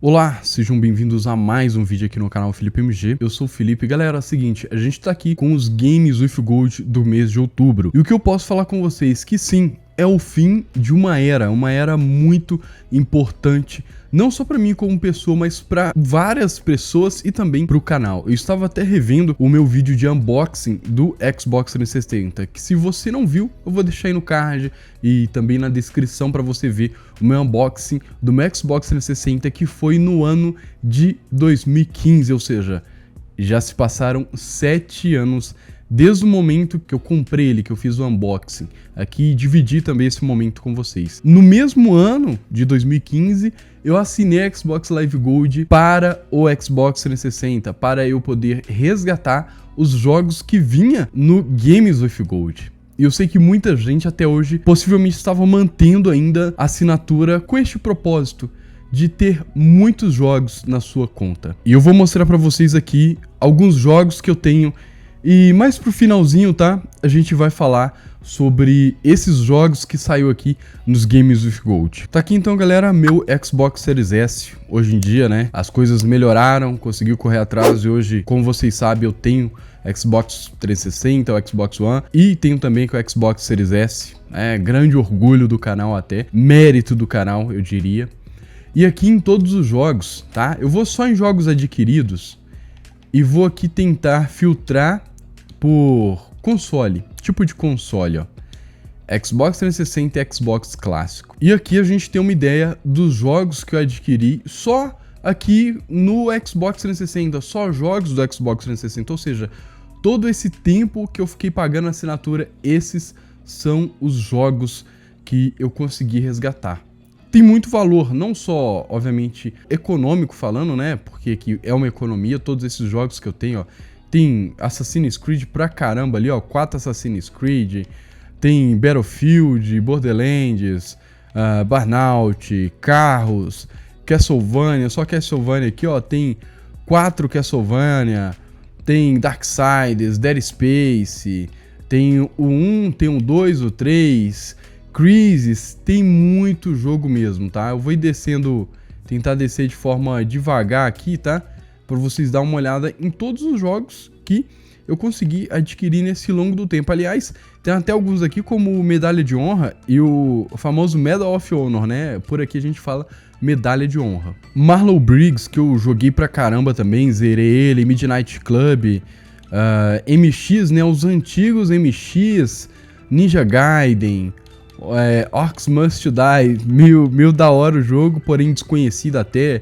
Olá, sejam bem-vindos a mais um vídeo aqui no canal Felipe MG. Eu sou o Felipe. Galera, é o seguinte, a gente tá aqui com os Games with Gold do mês de outubro. E o que eu posso falar com vocês? Que sim, é o fim de uma era muito importante, não só pra mim como pessoa, mas pra várias pessoas e também pro canal. Eu estava até revendo o meu vídeo de unboxing do Xbox 360, que se você não viu, eu vou deixar aí no card e também na descrição pra você ver o meu unboxing do meu Xbox 360, que foi no ano de 2015, ou seja, já se passaram 7 anos desde o momento que eu comprei ele, que eu fiz o unboxing aqui e dividi também esse momento com vocês. No mesmo ano de 2015, eu assinei a Xbox Live Gold para o Xbox 360, para eu poder resgatar os jogos que vinha no Games with Gold. E eu sei que muita gente até hoje possivelmente estava mantendo ainda a assinatura com este propósito de ter muitos jogos na sua conta. E eu vou mostrar para vocês aqui alguns jogos que eu tenho. E mais pro finalzinho, tá? A gente vai falar sobre esses jogos que saiu aqui nos Games with Gold. Tá aqui então, galera, meu Xbox Series S. Hoje em dia, né, as coisas melhoraram, conseguiu correr atrás e hoje, como vocês sabem, eu tenho Xbox 360, o Xbox One e tenho também com o Xbox Series S. É grande orgulho do canal até, mérito do canal, eu diria. E aqui em todos os jogos, tá? Eu vou só em jogos adquiridos e vou aqui tentar filtrar por console, tipo de console, ó. Xbox 360 e Xbox clássico. E aqui a gente tem uma ideia dos jogos que eu adquiri só aqui no Xbox 360, só jogos do Xbox 360, ou seja, todo esse tempo que eu fiquei pagando a assinatura, esses são os jogos que eu consegui resgatar. Tem muito valor, não só, obviamente, econômico falando, né, porque aqui é uma economia, todos esses jogos que eu tenho, ó. Tem Assassin's Creed pra caramba ali, ó, 4 Assassin's Creed, tem Battlefield, Borderlands, Burnout, Carros, Castlevania, só Castlevania aqui, ó, tem 4 Castlevania, tem Darksiders, Dead Space, tem o 1, tem o 2, o 3, Crysis, tem muito jogo mesmo, tá? Eu vou ir descendo, tentar descer de forma devagar aqui, tá? Para vocês darem uma olhada em todos os jogos que eu consegui adquirir nesse longo do tempo. Aliás, tem até alguns aqui como Medalha de Honra e o famoso Medal of Honor, né? Por aqui a gente fala Medalha de Honra. Marlow Briggs, que eu joguei pra caramba também, zerei ele, Midnight Club, MX, né? Os antigos MX, Ninja Gaiden, Orcs Must Die, mil da hora o jogo, porém desconhecido até.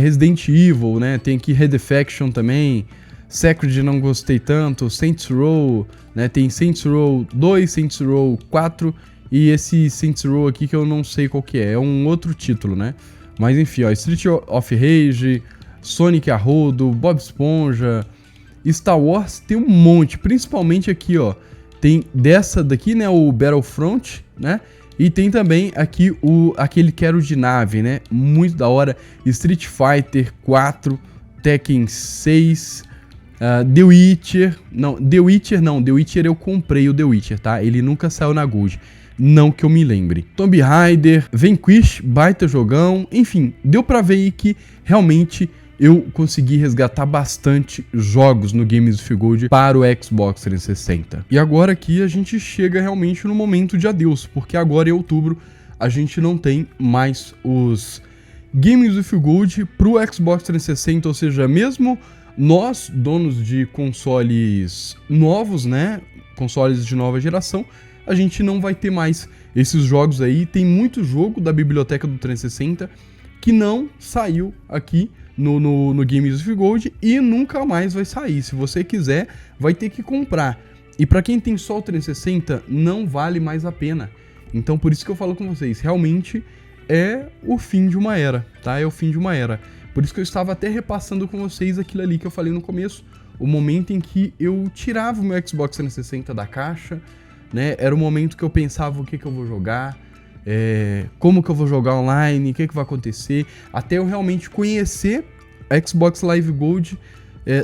Resident Evil, né? Tem aqui Red Faction também. Sacred não gostei tanto. Saints Row, né? Tem Saints Row 2, Saints Row 4 e esse Saints Row aqui que eu não sei qual que é. É um outro título, né? Mas enfim, ó, Street of Rage, Sonic a rodo, Bob Esponja, Star Wars tem um monte, principalmente aqui, ó. Tem dessa daqui, né? O Battlefront, né? E tem também aqui aquele que era o de nave, né? Muito da hora. Street Fighter 4, Tekken 6, The Witcher. Não, The Witcher eu comprei o The Witcher, tá? Ele nunca saiu na Gold. Não que eu me lembre. Tomb Raider, Vanquish, baita jogão. Enfim, deu pra ver aí que realmente eu consegui resgatar bastante jogos no Games with Gold para o Xbox 360. E agora aqui a gente chega realmente no momento de adeus, porque agora em outubro a gente não tem mais os Games with Gold para o Xbox 360, ou seja, mesmo nós, donos de consoles novos, né, consoles de nova geração, a gente não vai ter mais esses jogos aí. Tem muito jogo da biblioteca do 360 que não saiu aqui no Games with Gold e nunca mais vai sair. Se você quiser, vai ter que comprar. E para quem tem só o 360, não vale mais a pena. Então por isso que eu falo com vocês, realmente é o fim de uma era, tá? É o fim de uma era. Por isso que eu estava até repassando com vocês aquilo ali que eu falei no começo, o momento em que eu tirava o meu Xbox 360 da caixa, né? Era o momento que eu pensava o que eu vou jogar, como que eu vou jogar online, o que vai acontecer, até eu realmente conhecer a Xbox Live Gold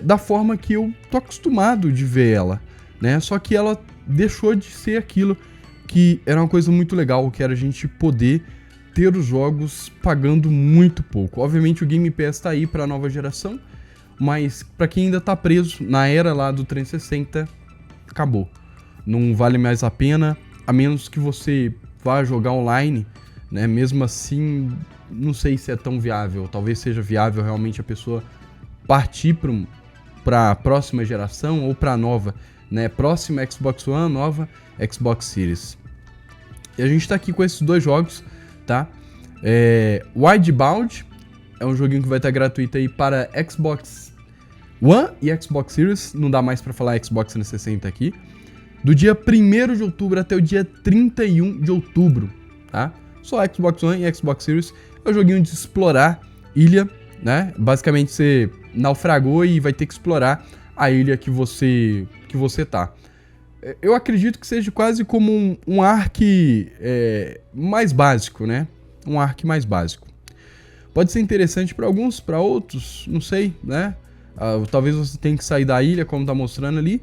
da forma que eu tô acostumado de ver ela, né? Só que ela deixou de ser aquilo que era uma coisa muito legal, que era a gente poder ter os jogos pagando muito pouco. Obviamente o Game Pass tá aí para a nova geração, mas para quem ainda tá preso na era lá do 360, acabou. Não vale mais a pena, a menos que você vá jogar online, né? Mesmo assim, não sei se é tão viável. Talvez seja viável realmente a pessoa partir para a próxima geração ou para a nova, né? Próxima Xbox One, nova Xbox Series. E a gente tá aqui com esses dois jogos, tá? Wildbound é um joguinho que vai estar gratuito aí para Xbox One e Xbox Series. Não dá mais para falar Xbox 360 aqui. Do dia 1º de outubro até o dia 31 de outubro, tá? Só Xbox One e Xbox Series. É um joguinho de explorar ilha, né? Basicamente você naufragou e vai ter que explorar a ilha que você tá. Eu acredito que seja quase como um Ark mais básico, né? Um Ark mais básico. Pode ser interessante para alguns, para outros, não sei, né? Talvez você tenha que sair da ilha, como tá mostrando ali,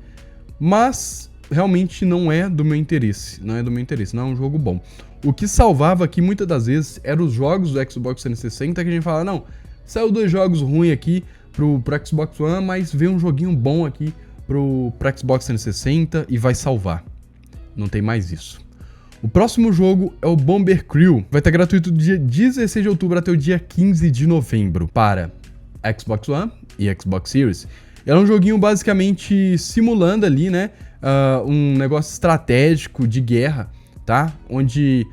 mas realmente não é do meu interesse, não é um jogo bom. O que salvava aqui muitas das vezes eram os jogos do Xbox 360, que a gente fala, não, saiu 2 jogos ruins aqui pro Xbox One, mas veio um joguinho bom aqui pro Xbox 360 e vai salvar. Não tem mais isso. O próximo jogo é o Bomber Crew. Vai estar gratuito do dia 16 de outubro até o dia 15 de novembro para Xbox One e Xbox Series. É um joguinho basicamente simulando ali, né, um negócio estratégico de guerra, tá? Onde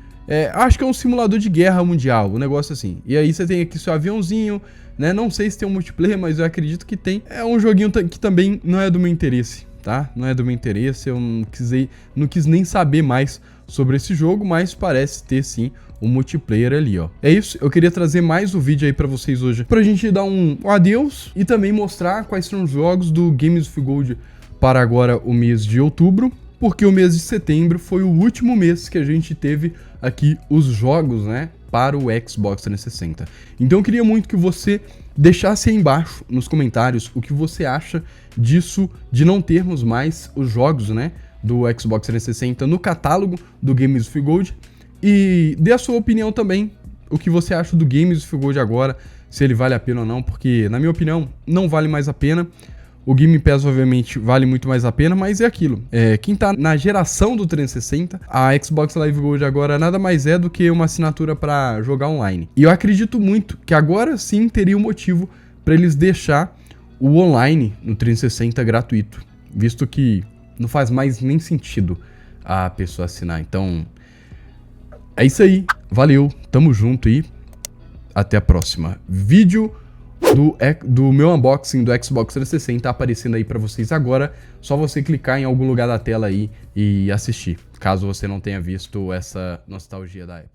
acho que é um simulador de guerra mundial, um negócio assim. E aí você tem aqui seu aviãozinho, né? Não sei se tem um multiplayer, mas eu acredito que tem. É um joguinho que também não é do meu interesse, tá? Não é do meu interesse, eu não quis nem saber mais sobre esse jogo, mas parece ter sim um multiplayer ali, ó. É isso, eu queria trazer mais um vídeo aí pra vocês hoje, pra gente dar um adeus e também mostrar quais são os jogos do Games with Gold para agora o mês de outubro, porque o mês de setembro foi o último mês que a gente teve aqui os jogos, né, para o Xbox 360. Então eu queria muito que você deixasse aí embaixo nos comentários o que você acha disso, de não termos mais os jogos, né, do Xbox 360 no catálogo do Games with Gold. E dê a sua opinião também, o que você acha do Games with Gold agora, se ele vale a pena ou não, porque na minha opinião não vale mais a pena. O Game Pass obviamente vale muito mais a pena, mas é aquilo. Quem tá na geração do 360, a Xbox Live Gold agora nada mais é do que uma assinatura para jogar online. E eu acredito muito que agora sim teria um motivo para eles deixar o online no 360 gratuito, visto que não faz mais nem sentido a pessoa assinar. Então, é isso aí. Valeu, tamo junto e até a próxima. Vídeo do meu unboxing do Xbox 360 aparecendo aí pra vocês agora. Só você clicar em algum lugar da tela aí e assistir, caso você não tenha visto essa nostalgia da época.